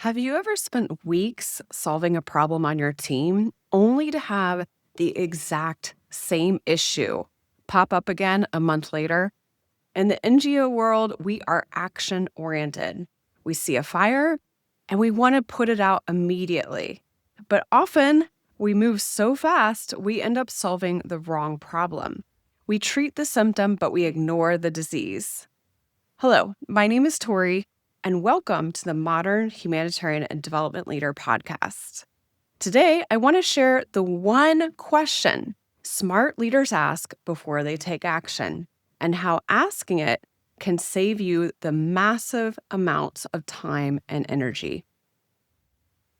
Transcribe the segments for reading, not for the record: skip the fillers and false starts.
Have you ever spent weeks solving a problem on your team only to have the exact same issue pop up again a month later? In the NGO world, we are action oriented. We see a fire and we want to put it out immediately. But often we move so fast, we end up solving the wrong problem. We treat the symptom, but we ignore the disease. Hello, my name is Tori, and welcome to the Modern Humanitarian and Development Leader podcast. Today, I want to share the one question smart leaders ask before they take action, and how asking it can save you the massive amounts of time and energy.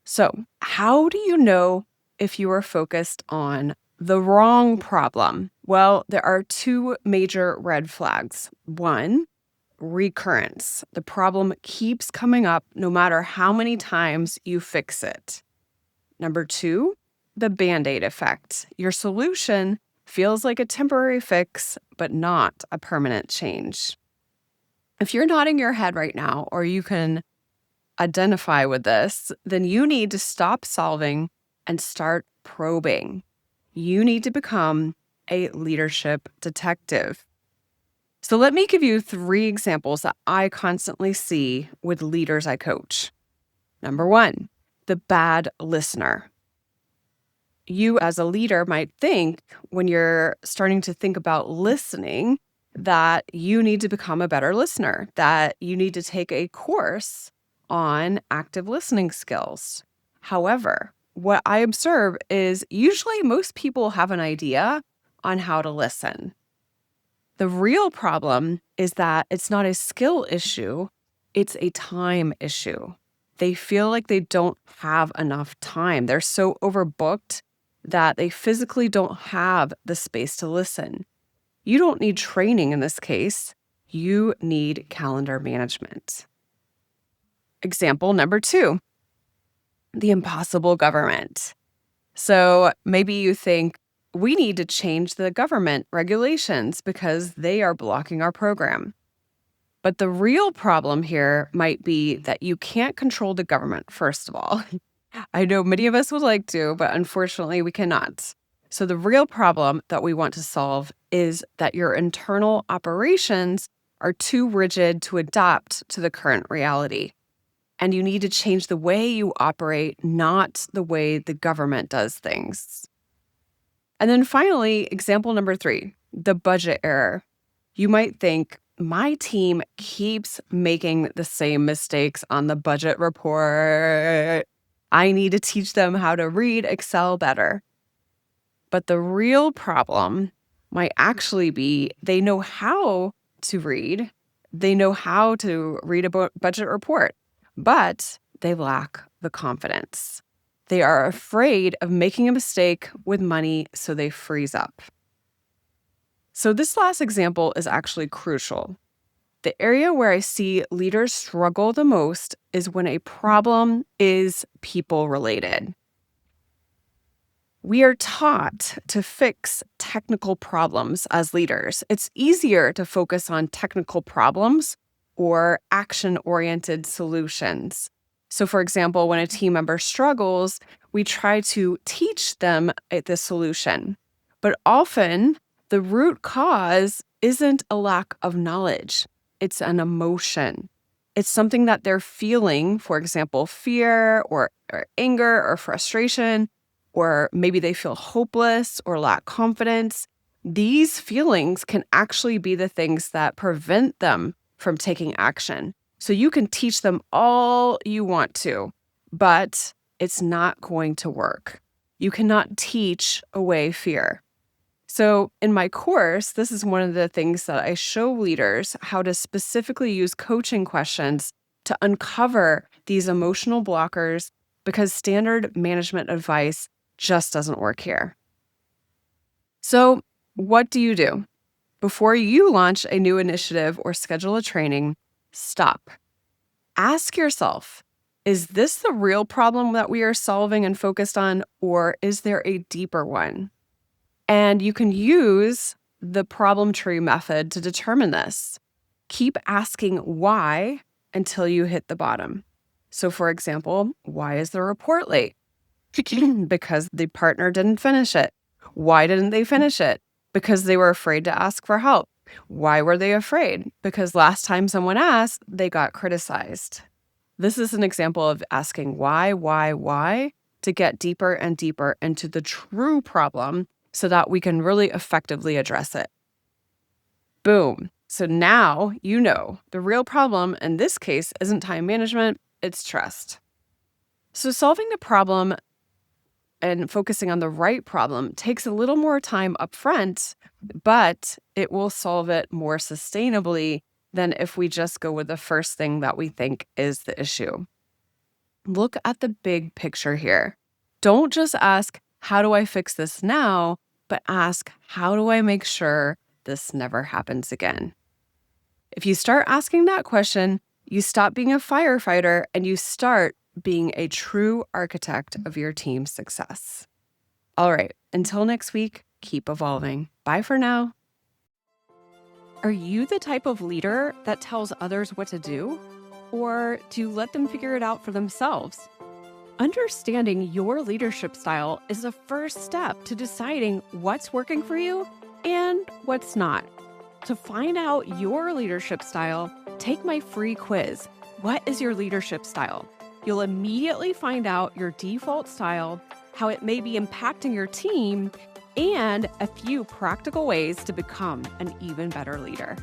So, how do you know if you are focused on the wrong problem? Well, there are two major red flags. One, recurrence. The problem keeps coming up no matter how many times you fix it. Number two, the Band-Aid effect. Your solution feels like a temporary fix, but not a permanent change. If you're nodding your head right now, or you can identify with this, then you need to stop solving and start probing. You need to become a leadership detective. So let me give you 3 examples that I constantly see with leaders I coach. Number 1, the bad listener. You as a leader might think when you're starting to think about listening that you need to become a better listener, that you need to take a course on active listening skills. However, what I observe is usually most people have an idea on how to listen. The real problem is that it's not a skill issue, it's a time issue. They feel like they don't have enough time. They're so overbooked that they physically don't have the space to listen. You don't need training in this case. You need calendar management. Example number 2, the impossible government. So maybe you think, we need to change the government regulations because they are blocking our program. But the real problem here might be that you can't control the government, first of all. I know many of us would like to, but unfortunately we cannot. So the real problem that we want to solve is that your internal operations are too rigid to adapt to the current reality. And you need to change the way you operate, not the way the government does things. And then finally, example number 3, the budget error. You might think, my team keeps making the same mistakes on the budget report. I need to teach them how to read Excel better. But the real problem might actually be they know how to read. They know how to read a budget report, but they lack the confidence. They are afraid of making a mistake with money, so they freeze up. So this last example is actually crucial. The area where I see leaders struggle the most is when a problem is people-related. We are taught to fix technical problems as leaders. It's easier to focus on technical problems or action-oriented solutions. So, for example, when a team member struggles, we try to teach them the solution. But often, the root cause isn't a lack of knowledge. It's an emotion. It's something that they're feeling, for example, fear or anger or frustration, or maybe they feel hopeless or lack confidence. These feelings can actually be the things that prevent them from taking action. So you can teach them all you want to, but it's not going to work. You cannot teach away fear. So in my course, this is one of the things that I show leaders how to specifically use coaching questions to uncover these emotional blockers, because standard management advice just doesn't work here. So what do you do? Before you launch a new initiative or schedule a training, stop. Ask yourself, is this the real problem that we are solving and focused on, or is there a deeper one? And you can use the problem tree method to determine this. Keep asking why until you hit the bottom. So, for example, why is the report late? Because the partner didn't finish it. Why didn't they finish it? Because they were afraid to ask for help. Why were they afraid? Because last time someone asked, they got criticized. This is an example of asking why, to get deeper and deeper into the true problem so that we can really effectively address it. Boom. So now you know the real problem in this case isn't time management, it's trust. So solving the problem and focusing on the right problem takes a little more time up front, but it will solve it more sustainably than if we just go with the first thing that we think is the issue. Look at the big picture here. Don't just ask, how do I fix this now? But ask, how do I make sure this never happens again? If you start asking that question, you stop being a firefighter and you start being a true architect of your team's success. All right, until next week, keep evolving. Bye for now. Are you the type of leader that tells others what to do? Or do you let them figure it out for themselves? Understanding your leadership style is the first step to deciding what's working for you and what's not. To find out your leadership style, take my free quiz. What is your leadership style? You'll immediately find out your default style, how it may be impacting your team, and a few practical ways to become an even better leader.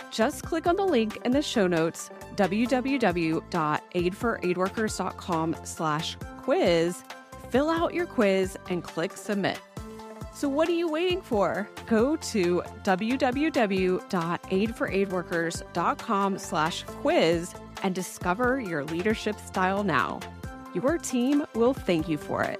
Just click on the link in the show notes, www.aidforaidworkers.com/quiz, fill out your quiz, and click submit. So what are you waiting for? Go to www.aidforaidworkers.com/quiz and discover your leadership style now. Your team will thank you for it.